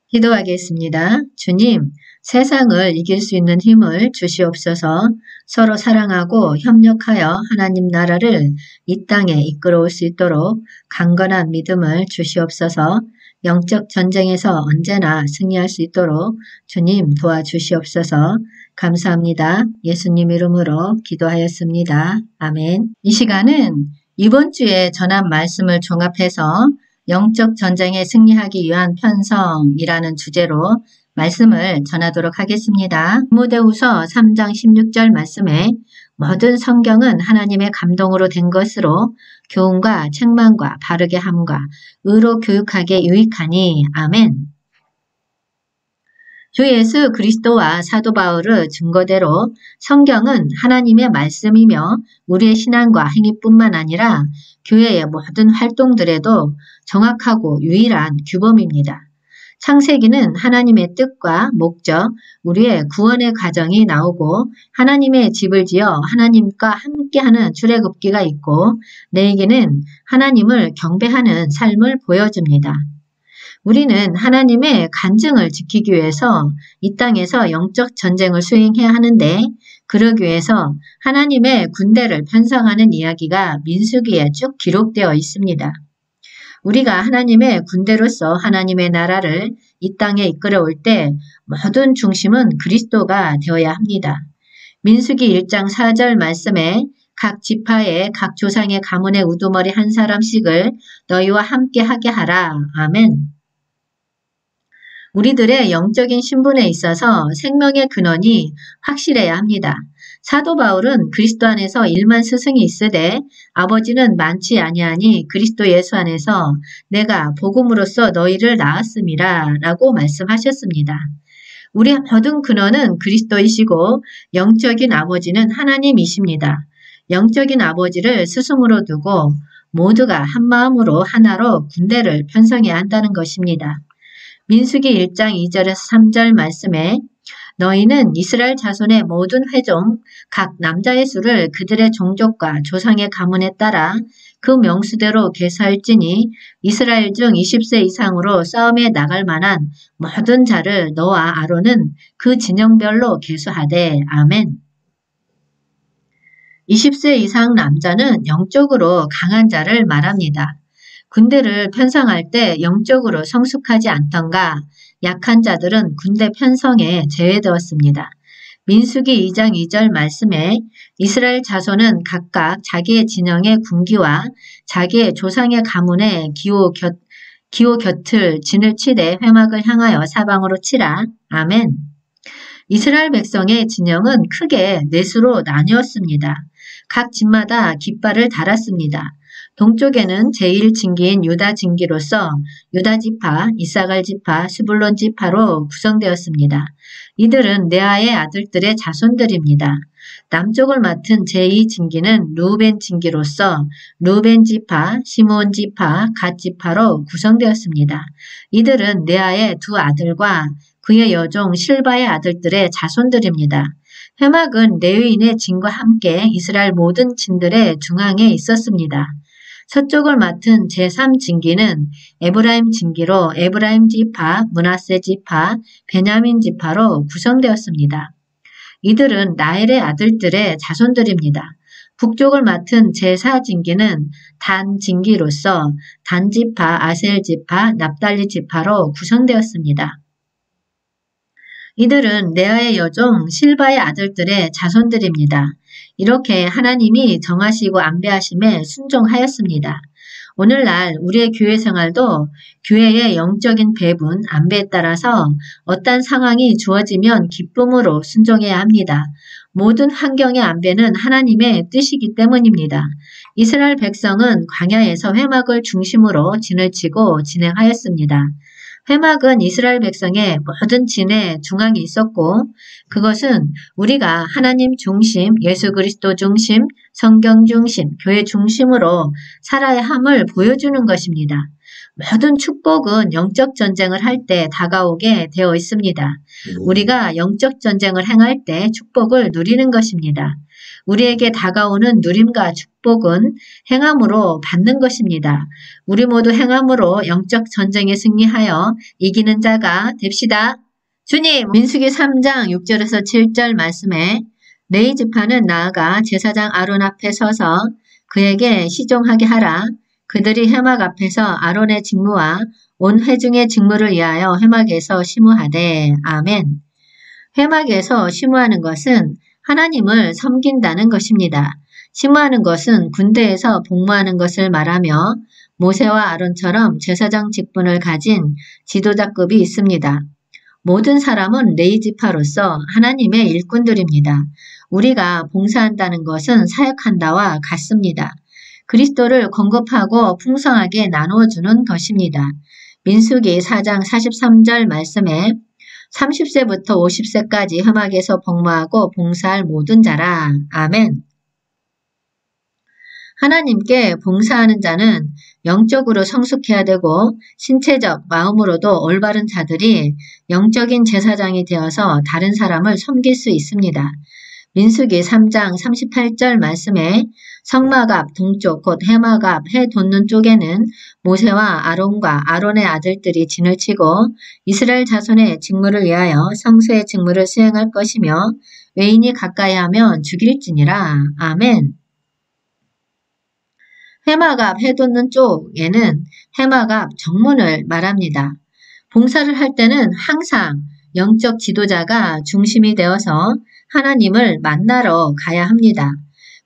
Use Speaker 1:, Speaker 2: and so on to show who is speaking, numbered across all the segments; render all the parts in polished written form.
Speaker 1: 기도하겠습니다. 주님, 세상을 이길 수 있는 힘을 주시옵소서. 서로 사랑하고 협력하여 하나님 나라를 이 땅에 이끌어올 수 있도록 강건한 믿음을 주시옵소서. 영적 전쟁에서 언제나 승리할 수 있도록 주님 도와주시옵소서. 감사합니다. 예수님 이름으로 기도하였습니다. 아멘. 이 시간은 이번 주에 전한 말씀을 종합해서 영적 전쟁에 승리하기 위한 편성이라는 주제로 말씀을 전하도록 하겠습니다. 디모데후서 3장 16절 말씀에 모든 성경은 하나님의 감동으로 된 것으로 교훈과 책망과 바르게 함과 의로 교육하게 유익하니 아멘. 주 예수 그리스도와 사도 바울의 증거대로 성경은 하나님의 말씀이며 우리의 신앙과 행위뿐만 아니라 교회의 모든 활동들에도 정확하고 유일한 규범입니다. 창세기는 하나님의 뜻과 목적, 우리의 구원의 과정이 나오고 하나님의 집을 지어 하나님과 함께하는 출애굽기가 있고 레위기는 하나님을 경배하는 삶을 보여줍니다. 우리는 하나님의 간증을 지키기 위해서 이 땅에서 영적 전쟁을 수행해야 하는데 그러기 위해서 하나님의 군대를 편성하는 이야기가 민수기에 쭉 기록되어 있습니다. 우리가 하나님의 군대로서 하나님의 나라를 이 땅에 이끌어올 때 모든 중심은 그리스도가 되어야 합니다. 민수기 1장 4절 말씀에 각 지파의 각 조상의 가문의 우두머리 한 사람씩을 너희와 함께 하게 하라. 아멘. 우리들의 영적인 신분에 있어서 생명의 근원이 확실해야 합니다. 사도 바울은 그리스도 안에서 1만 스승이 있으되 아버지는 많지 아니하니 그리스도 예수 안에서 내가 복음으로써 너희를 낳았음이라 라고 말씀하셨습니다. 우리의 모든 근원은 그리스도이시고 영적인 아버지는 하나님이십니다. 영적인 아버지를 스승으로 두고 모두가 한 마음으로 하나로 군대를 편성해야 한다는 것입니다. 민수기 1장 2절에서 3절 말씀에 너희는 이스라엘 자손의 모든 회종 각 남자의 수를 그들의 종족과 조상의 가문에 따라 그 명수대로 계수할지니 이스라엘 중 20세 이상으로 싸움에 나갈 만한 모든 자를 너와 아론은 그 진영별로 계수하되 아멘. 20세 이상 남자는 영적으로 강한 자를 말합니다. 군대를 편성할 때 영적으로 성숙하지 않던가 약한 자들은 군대 편성에 제외되었습니다. 민수기 2장 2절 말씀에 이스라엘 자손은 각각 자기의 진영의 군기와 자기의 조상의 가문의 기호 곁을 진을 치되 회막을 향하여 사방으로 치라. 아멘. 이스라엘 백성의 진영은 크게 넷으로 나뉘었습니다. 각 집마다 깃발을 달았습니다. 동쪽에는 제1진기인 유다 진기로서 유다 지파, 이사갈 지파, 스불론 지파로 구성되었습니다. 이들은 레아의 아들들의 자손들입니다. 남쪽을 맡은 제2진기는 루벤 진기로서 루벤 지파, 시므온 지파, 갓 지파로 구성되었습니다. 이들은 레아의 두 아들과 그의 여종 실바의 아들들의 자손들입니다. 회막은 레위인의 진과 함께 이스라엘 모든 진들의 중앙에 있었습니다. 서쪽을 맡은 제3진기는 에브라임 진기로 에브라임 지파, 므낫세 지파, 베냐민 지파로 구성되었습니다. 이들은 라헬의 아들들의 자손들입니다. 북쪽을 맡은 제4진기는 단 진기로서 단 지파, 아셀 지파, 납달리 지파로 구성되었습니다. 이들은 레아의 여종 실바의 아들들의 자손들입니다. 이렇게 하나님이 정하시고 안배하심에 순종하였습니다. 오늘날 우리의 교회 생활도 교회의 영적인 배분, 안배에 따라서 어떤 상황이 주어지면 기쁨으로 순종해야 합니다. 모든 환경의 안배는 하나님의 뜻이기 때문입니다. 이스라엘 백성은 광야에서 회막을 중심으로 진을 치고 진행하였습니다. 회막은 이스라엘 백성의 모든 진의 중앙에 있었고 그것은 우리가 하나님 중심, 예수 그리스도 중심, 성경 중심, 교회 중심으로 살아야 함을 보여주는 것입니다. 모든 축복은 영적 전쟁을 할 때 다가오게 되어 있습니다. 우리가 영적 전쟁을 행할 때 축복을 누리는 것입니다. 우리에게 다가오는 누림과 축복은 행함으로 받는 것입니다. 우리 모두 행함으로 영적 전쟁에 승리하여 이기는 자가 됩시다. 주님, 민수기 3장 6절에서 7절 말씀에 레위 지파는 나아가 제사장 아론 앞에 서서 그에게 시종하게 하라. 그들이 회막 앞에서 아론의 직무와 온 회중의 직무를 위하여 회막에서 시무하되. 아멘. 회막에서 시무하는 것은 하나님을 섬긴다는 것입니다. 시무하는 것은 군대에서 복무하는 것을 말하며 모세와 아론처럼 제사장 직분을 가진 지도자급이 있습니다. 모든 사람은 레위 지파로서 하나님의 일꾼들입니다. 우리가 봉사한다는 것은 사역한다와 같습니다. 그리스도를 공급하고 풍성하게 나누어주는 것입니다. 민수기 4장 43절 말씀에 30세부터 50세까지 회막에서 복무하고 봉사할 모든 자라. 아멘. 하나님께 봉사하는 자는 영적으로 성숙해야 되고 신체적 마음으로도 올바른 자들이 영적인 제사장이 되어서 다른 사람을 섬길 수 있습니다. 민수기 3장 38절 말씀에 성막 앞 동쪽 곧 회막 앞 해 돋는 쪽에는 모세와 아론과 아론의 아들들이 진을 치고 이스라엘 자손의 직무를 위하여 성소의 직무를 수행할 것이며 외인이 가까이 하면 죽일지니라. 아멘. 회막 앞 해 돋는 쪽에는 회막 앞 정문을 말합니다. 봉사를 할 때는 항상 영적 지도자가 중심이 되어서 하나님을 만나러 가야 합니다.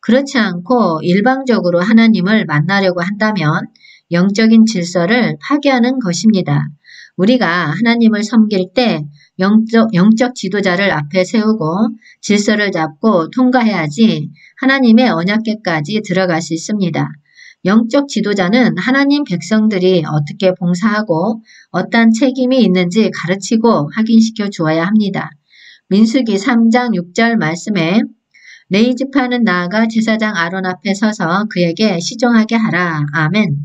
Speaker 1: 그렇지 않고 일방적으로 하나님을 만나려고 한다면 영적인 질서를 파괴하는 것입니다. 우리가 하나님을 섬길 때 영적 지도자를 앞에 세우고 질서를 잡고 통과해야지 하나님의 언약궤까지 들어갈 수 있습니다. 영적 지도자는 하나님 백성들이 어떻게 봉사하고 어떠한 책임이 있는지 가르치고 확인시켜 주어야 합니다. 민수기 3장 6절 말씀에 레위 지파는 나아가 제사장 아론 앞에 서서 그에게 시종하게 하라. 아멘.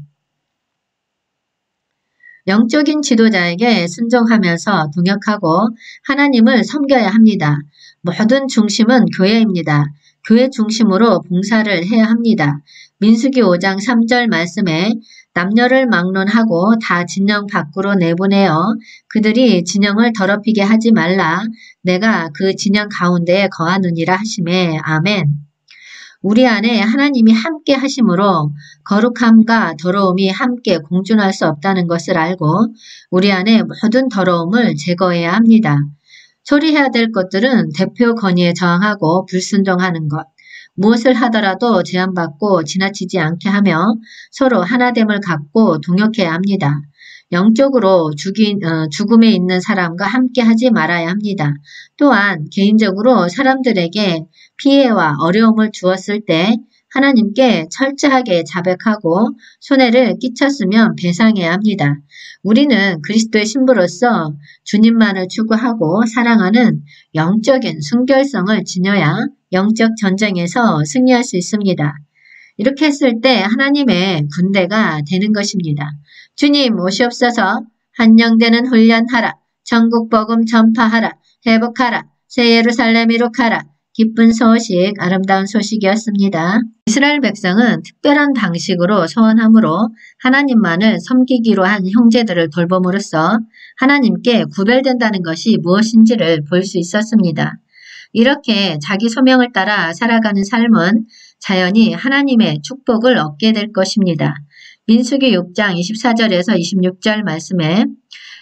Speaker 1: 영적인 지도자에게 순종하면서 동역하고 하나님을 섬겨야 합니다. 모든 중심은 교회입니다. 교회 중심으로 봉사를 해야 합니다. 민수기 5장 3절 말씀에 남녀를 막론하고 다 진영 밖으로 내보내어 그들이 진영을 더럽히게 하지 말라. 내가 그 진영 가운데에 거하느니라 하시매. 아멘. 우리 안에 하나님이 함께 하심으로 거룩함과 더러움이 함께 공존할 수 없다는 것을 알고 우리 안에 모든 더러움을 제거해야 합니다. 처리해야 될 것들은 대표 건의에 저항하고 불순종하는 것, 무엇을 하더라도 제한받고 지나치지 않게 하며 서로 하나됨을 갖고 동역해야 합니다. 영적으로 죽음에 있는 사람과 함께 하지 말아야 합니다. 또한 개인적으로 사람들에게 피해와 어려움을 주었을 때 하나님께 철저하게 자백하고 손해를 끼쳤으면 배상해야 합니다. 우리는 그리스도의 신부로서 주님만을 추구하고 사랑하는 영적인 순결성을 지녀야 영적 전쟁에서 승리할 수 있습니다. 이렇게 했을 때 하나님의 군대가 되는 것입니다. 주님 오시옵소서. 한영되는 훈련하라. 천국 복음 전파하라. 회복하라. 새 예루살렘 이룩하라. 기쁜 소식, 아름다운 소식이었습니다. 이스라엘 백성은 특별한 방식으로 소원함으로 하나님만을 섬기기로 한 형제들을 돌봄으로써 하나님께 구별된다는 것이 무엇인지를 볼 수 있었습니다. 이렇게 자기 소명을 따라 살아가는 삶은 자연히 하나님의 축복을 얻게 될 것입니다. 민수기 6장 24절에서 26절 말씀에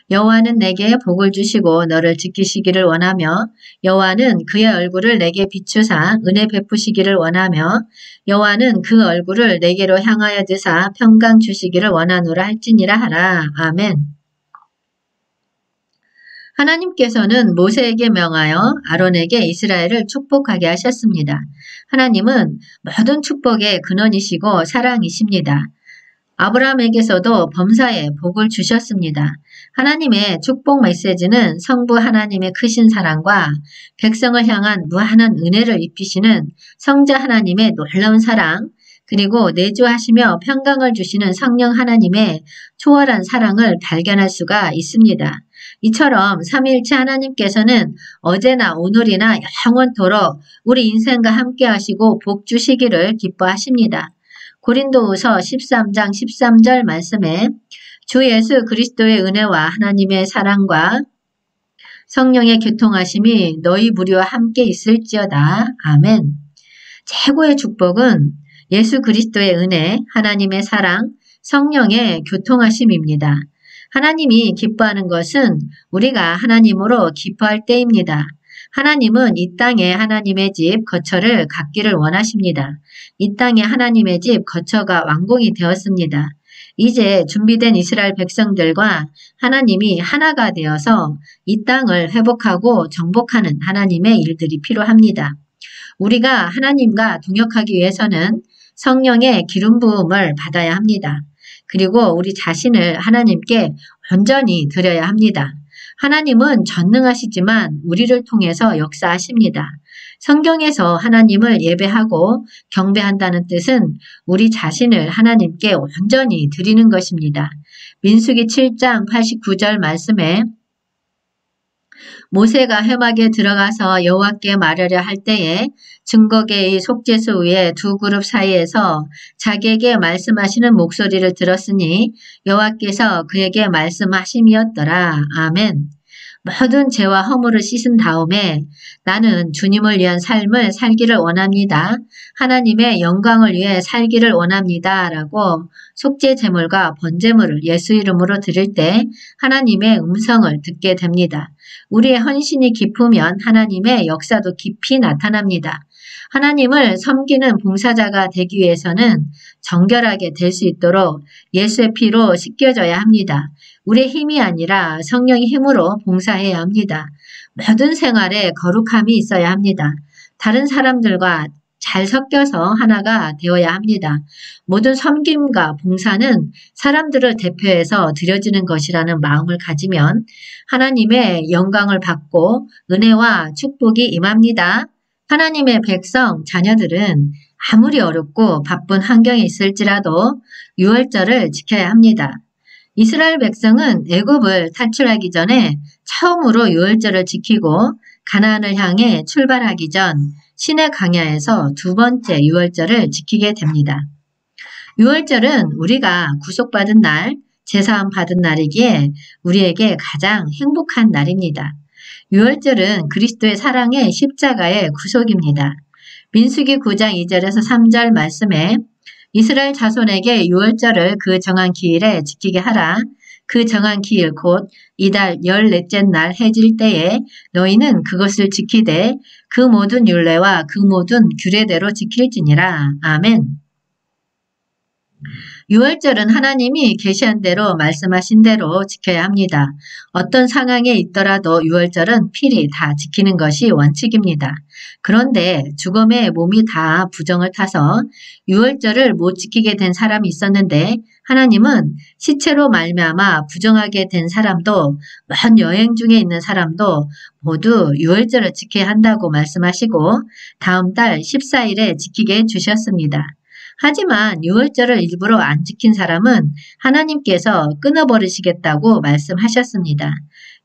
Speaker 1: 여호와는 내게 복을 주시고 너를 지키시기를 원하며 여호와는 그의 얼굴을 내게 비추사 은혜 베푸시기를 원하며 여호와는 그 얼굴을 내게로 향하여 드사 평강 주시기를 원하노라 할지니라 하라. 아멘. 하나님께서는 모세에게 명하여 아론에게 이스라엘을 축복하게 하셨습니다. 하나님은 모든 축복의 근원이시고 사랑이십니다. 아브라함에게서도 범사에 복을 주셨습니다. 하나님의 축복 메시지는 성부 하나님의 크신 사랑과 백성을 향한 무한한 은혜를 입히시는 성자 하나님의 놀라운 사랑, 그리고 내주하시며 평강을 주시는 성령 하나님의 초월한 사랑을 발견할 수가 있습니다. 이처럼 삼위일체 하나님께서는 어제나 오늘이나 영원토록 우리 인생과 함께 하시고 복 주시기를 기뻐하십니다. 고린도후서 13장 13절 말씀에 주 예수 그리스도의 은혜와 하나님의 사랑과 성령의 교통하심이 너희 무리와 함께 있을지어다. 아멘. 최고의 축복은 예수 그리스도의 은혜, 하나님의 사랑, 성령의 교통하심입니다. 하나님이 기뻐하는 것은 우리가 하나님으로 기뻐할 때입니다. 하나님은 이 땅에 하나님의 집 거처를 갖기를 원하십니다. 이 땅에 하나님의 집 거처가 완공이 되었습니다. 이제 준비된 이스라엘 백성들과 하나님이 하나가 되어서 이 땅을 회복하고 정복하는 하나님의 일들이 필요합니다. 우리가 하나님과 동역하기 위해서는 성령의 기름 부음을 받아야 합니다. 그리고 우리 자신을 하나님께 온전히 드려야 합니다. 하나님은 전능하시지만 우리를 통해서 역사하십니다. 성경에서 하나님을 예배하고 경배한다는 뜻은 우리 자신을 하나님께 온전히 드리는 것입니다. 민수기 7장 89절 말씀에 모세가 회막에 들어가서 여호와께 말하려 할 때에 증거계의 속죄소 위에 두 그룹 사이에서 자기에게 말씀하시는 목소리를 들었으니 여호와께서 그에게 말씀하심이었더라. 아멘. 모든 죄와 허물을 씻은 다음에 나는 주님을 위한 삶을 살기를 원합니다. 하나님의 영광을 위해 살기를 원합니다. 라고 속죄 제물과 번제물을 예수 이름으로 드릴 때 하나님의 음성을 듣게 됩니다. 우리의 헌신이 깊으면 하나님의 역사도 깊이 나타납니다. 하나님을 섬기는 봉사자가 되기 위해서는 정결하게 될 수 있도록 예수의 피로 씻겨져야 합니다. 우리의 힘이 아니라 성령의 힘으로 봉사해야 합니다. 모든 생활에 거룩함이 있어야 합니다. 다른 사람들과 잘 섞여서 하나가 되어야 합니다. 모든 섬김과 봉사는 사람들을 대표해서 드려지는 것이라는 마음을 가지면 하나님의 영광을 받고 은혜와 축복이 임합니다. 하나님의 백성, 자녀들은 아무리 어렵고 바쁜 환경에 있을지라도 유월절을 지켜야 합니다. 이스라엘 백성은 애굽을 탈출하기 전에 처음으로 유월절을 지키고 가나안을 향해 출발하기 전 시내 광야에서 두 번째 유월절을 지키게 됩니다. 유월절은 우리가 구속받은 날, 제사함 받은 날이기에 우리에게 가장 행복한 날입니다. 유월절은 그리스도의 사랑의 십자가의 구속입니다. 민수기 9장 2절에서 3절 말씀에 이스라엘 자손에게 유월절을 그 정한 기일에 지키게 하라. 그 정한 기일 곧 이달 14째 날 해질 때에 너희는 그것을 지키되 그 모든 율례와 그 모든 규례대로 지킬지니라. 아멘. 유월절은 하나님이 계시한 대로 말씀하신 대로 지켜야 합니다. 어떤 상황에 있더라도 유월절은 필히 다 지키는 것이 원칙입니다. 그런데 죽음의 몸이 다 부정을 타서 유월절을 못 지키게 된 사람이 있었는데 하나님은 시체로 말미암아 부정하게 된 사람도 먼 여행 중에 있는 사람도 모두 유월절을 지켜야 한다고 말씀하시고 다음 달 14일에 지키게 해주셨습니다. 하지만 유월절을 일부러 안 지킨 사람은 하나님께서 끊어버리시겠다고 말씀하셨습니다.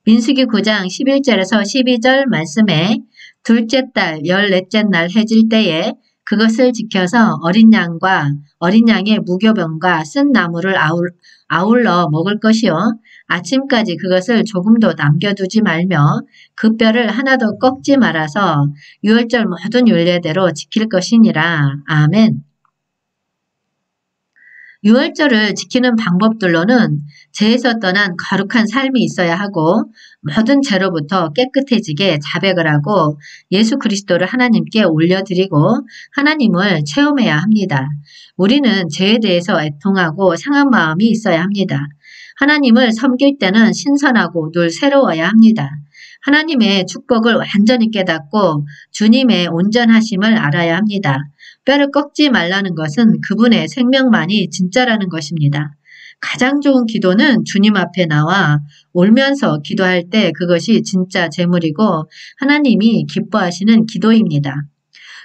Speaker 1: 민수기 9장 11절에서 12절 말씀에 둘째 달 14째 날 해질 때에 그것을 지켜서 어린 양과 어린 양의 무교병과 쓴 나무를 아울러 먹을 것이요 아침까지 그것을 조금도 남겨두지 말며 그 뼈를 하나도 꺾지 말아서 유월절 모든 율례대로 지킬 것이니라. 아멘. 유월절을 지키는 방법들로는 죄에서 떠난 거룩한 삶이 있어야 하고 모든 죄로부터 깨끗해지게 자백을 하고 예수 그리스도를 하나님께 올려드리고 하나님을 체험해야 합니다. 우리는 죄에 대해서 애통하고 상한 마음이 있어야 합니다. 하나님을 섬길 때는 신선하고 늘 새로워야 합니다. 하나님의 축복을 완전히 깨닫고 주님의 온전하심을 알아야 합니다. 뼈를 꺾지 말라는 것은 그분의 생명만이 진짜라는 것입니다. 가장 좋은 기도는 주님 앞에 나와 울면서 기도할 때 그것이 진짜 제물이고 하나님이 기뻐하시는 기도입니다.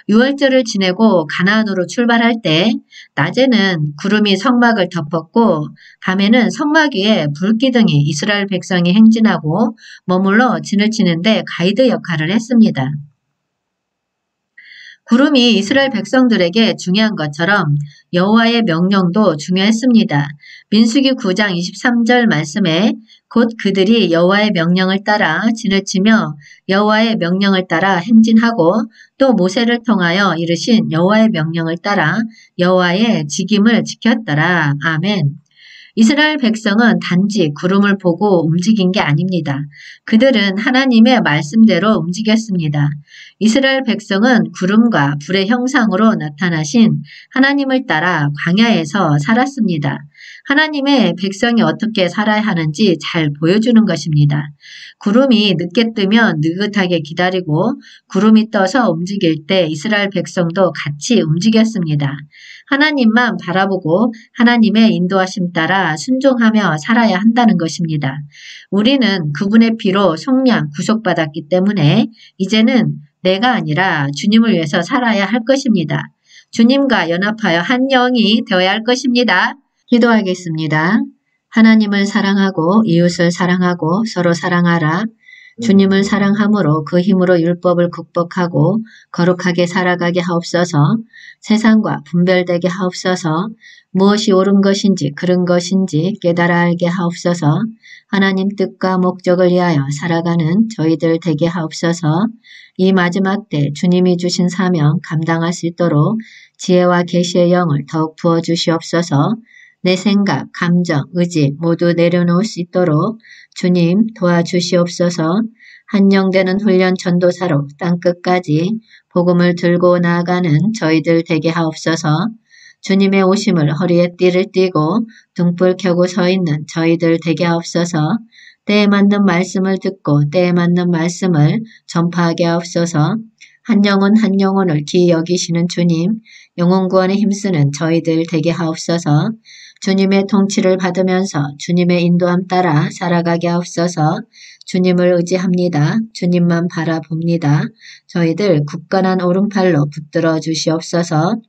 Speaker 1: 유월절을 지내고 가나안으로 출발할 때 낮에는 구름이 성막을 덮었고 밤에는 성막 위에 불기둥이 이스라엘 백성이 행진하고 머물러 진을 치는데 가이드 역할을 했습니다. 구름이 이스라엘 백성들에게 중요한 것처럼 여호와의 명령도 중요했습니다. 민수기 9장 23절 말씀에 곧 그들이 여호와의 명령을 따라 진을 치며 여호와의 명령을 따라 행진하고 또 모세를 통하여 이르신 여호와의 명령을 따라 여호와의 직임을 지켰더라. 아멘. 이스라엘 백성은 단지 구름을 보고 움직인 게 아닙니다. 그들은 하나님의 말씀대로 움직였습니다. 이스라엘 백성은 구름과 불의 형상으로 나타나신 하나님을 따라 광야에서 살았습니다. 하나님의 백성이 어떻게 살아야 하는지 잘 보여주는 것입니다. 구름이 늦게 뜨면 느긋하게 기다리고 구름이 떠서 움직일 때 이스라엘 백성도 같이 움직였습니다. 하나님만 바라보고 하나님의 인도하심 따라 순종하며 살아야 한다는 것입니다. 우리는 그분의 피로 속량 구속받았기 때문에 이제는 내가 아니라 주님을 위해서 살아야 할 것입니다. 주님과 연합하여 한 영이 되어야 할 것입니다. 기도하겠습니다. 하나님을 사랑하고 이웃을 사랑하고 서로 사랑하라. 주님을 사랑함으로 그 힘으로 율법을 극복하고 거룩하게 살아가게 하옵소서. 세상과 분별되게 하옵소서. 무엇이 옳은 것인지 그른 것인지 깨달아 알게 하옵소서. 하나님 뜻과 목적을 위하여 살아가는 저희들 되게 하옵소서. 이 마지막 때 주님이 주신 사명 감당할 수 있도록 지혜와 계시의 영을 더욱 부어주시옵소서. 내 생각, 감정, 의지 모두 내려놓을 수 있도록 주님 도와주시옵소서. 한영되는 훈련 전도사로 땅끝까지 복음을 들고 나아가는 저희들 되게 하옵소서. 주님의 오심을 허리에 띠를 띠고 등불 켜고 서 있는 저희들 되게 하옵소서. 때에 맞는 말씀을 듣고 때에 맞는 말씀을 전파하게 하옵소서. 한 영혼 한 영혼을 기이 여기시는 주님, 영혼 구원에 힘쓰는 저희들 되게 하옵소서. 주님의 통치를 받으면서 주님의 인도함 따라 살아가게 하옵소서. 주님을 의지합니다. 주님만 바라봅니다. 저희들 굳건한 오른팔로 붙들어 주시옵소서.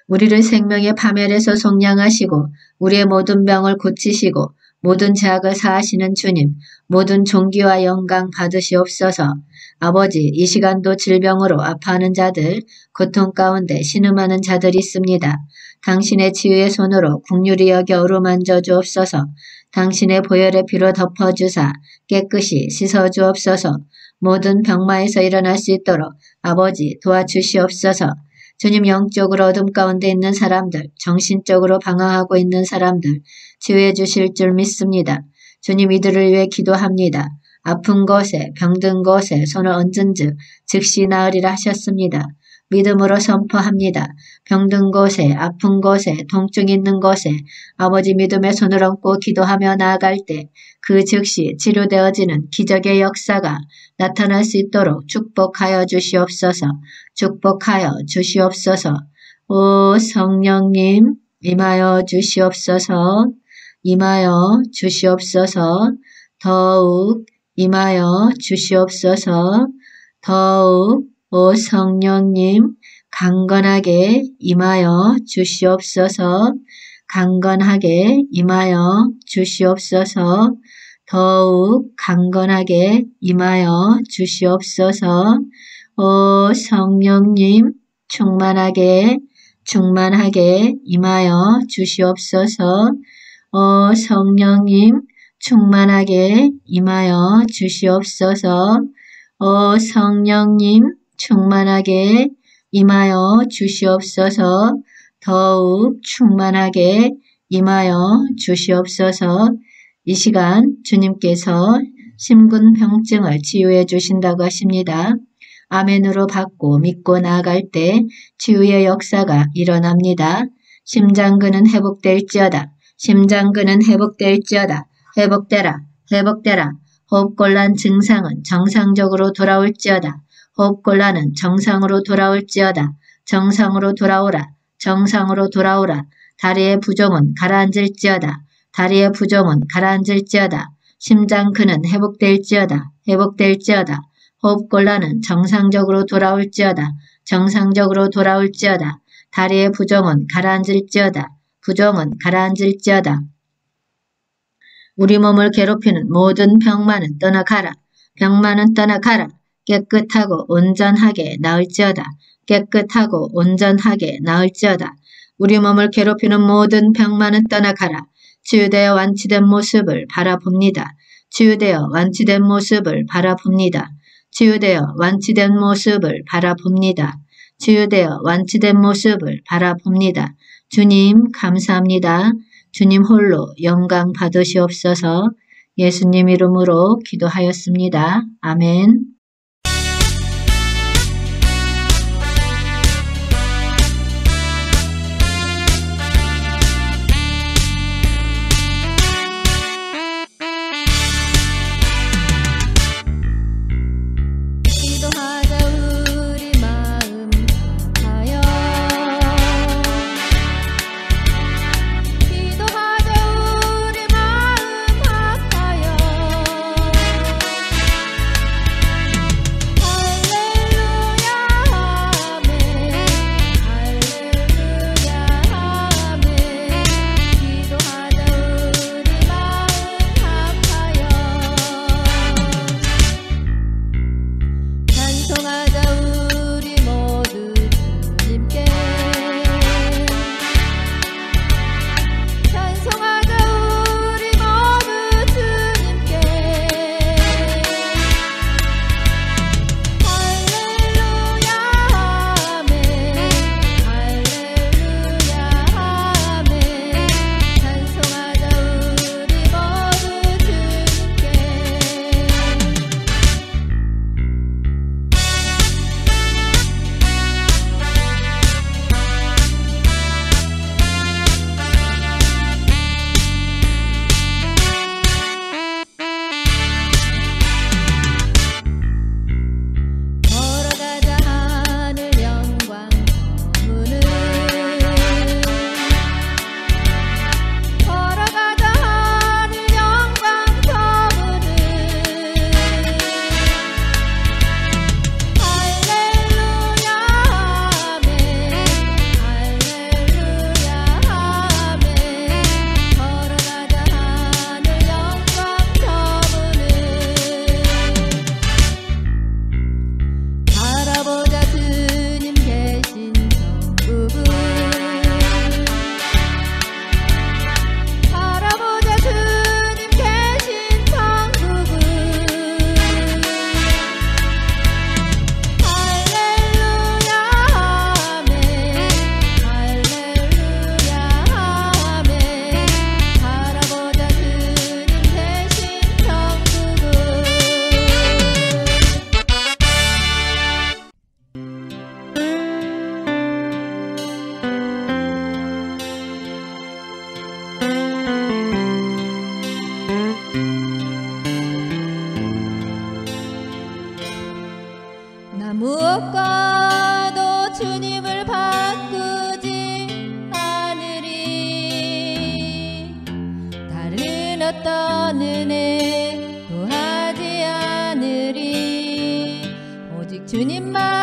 Speaker 1: 우리를 생명의 파멸에서 속량하시고 우리의 모든 병을 고치시고 모든 죄악을 사하시는 주님, 모든 존귀와 영광 받으시옵소서. 아버지, 이 시간도 질병으로 아파하는 자들, 고통 가운데 신음하는 자들이 있습니다. 당신의 치유의 손으로 국률이 여겨 어루만져 주옵소서. 당신의 보혈의 피로 덮어주사 깨끗이 씻어주옵소서. 모든 병마에서 일어날 수 있도록 아버지 도와주시옵소서. 주님, 영적으로 어둠 가운데 있는 사람들, 정신적으로 방황하고 있는 사람들 치유해 주실 줄 믿습니다. 주님, 이들을 위해 기도합니다. 아픈 곳에 병든 곳에 손을 얹은 즉 즉시 나으리라 하셨습니다. 믿음으로 선포합니다. 병든 곳에 아픈 곳에 통증 있는 곳에 아버지 믿음의 손을 얹고 기도하며 나아갈 때 그 즉시 치료되어지는 기적의 역사가 나타날 수 있도록 축복하여 주시옵소서. 축복하여 주시옵소서. 오 성령님 임하여 주시옵소서. 임하여 주시옵소서. 더욱 임하여 주시옵소서. 더욱 오 성령님 강건하게 임하여 주시옵소서. 강건하게 임하여 주시옵소서. 더욱 강건하게 임하여 주시옵소서. 오 성령님 충만하게 임하여 주시옵소서. 오 성령님 충만하게 임하여 주시옵소서. 오 성령님 충만하게 임하여 주시옵소서. 더욱 충만하게 임하여 주시옵소서. 이 시간 주님께서 심근병증을 치유해 주신다고 하십니다. 아멘으로 받고 믿고 나아갈 때 치유의 역사가 일어납니다. 심장근은 회복될지어다. 심장근은 회복될지어다. 회복되라. 회복되라. 호흡곤란 증상은 정상적으로 돌아올지어다. 호흡곤란은 정상으로 돌아올지어다. 정상으로 돌아오라. 정상으로 돌아오라. 다리의 부종은 가라앉을지어다. 다리의 부종은 가라앉을지어다. 심장 근은 회복될지어다. 회복될지어다. 호흡곤란은 정상적으로 돌아올지어다. 정상적으로 돌아올지어다. 다리의 부종은 가라앉을지어다. 부종은 가라앉을지어다. 우리 몸을 괴롭히는 모든 병만은 떠나가라. 병만은 떠나가라. 깨끗하고 온전하게 나을지어다. 깨끗하고 온전하게 나을지어다. 우리 몸을 괴롭히는 모든 병만은 떠나가라. 치유되어 완치된 모습을 바라봅니다. 치유되어 완치된 모습을 바라봅니다. 치유되어 완치된 모습을 바라봅니다. 치유되어 완치된 모습을 바라봅니다. 주님 감사합니다. 주님 홀로 영광 받으시옵소서. 예수님 이름으로 기도하였습니다. 아멘.
Speaker 2: 무엇과도 주님을 바꾸지 않으리. 다른 어떤 은혜 구하지 않으리. 오직 주님만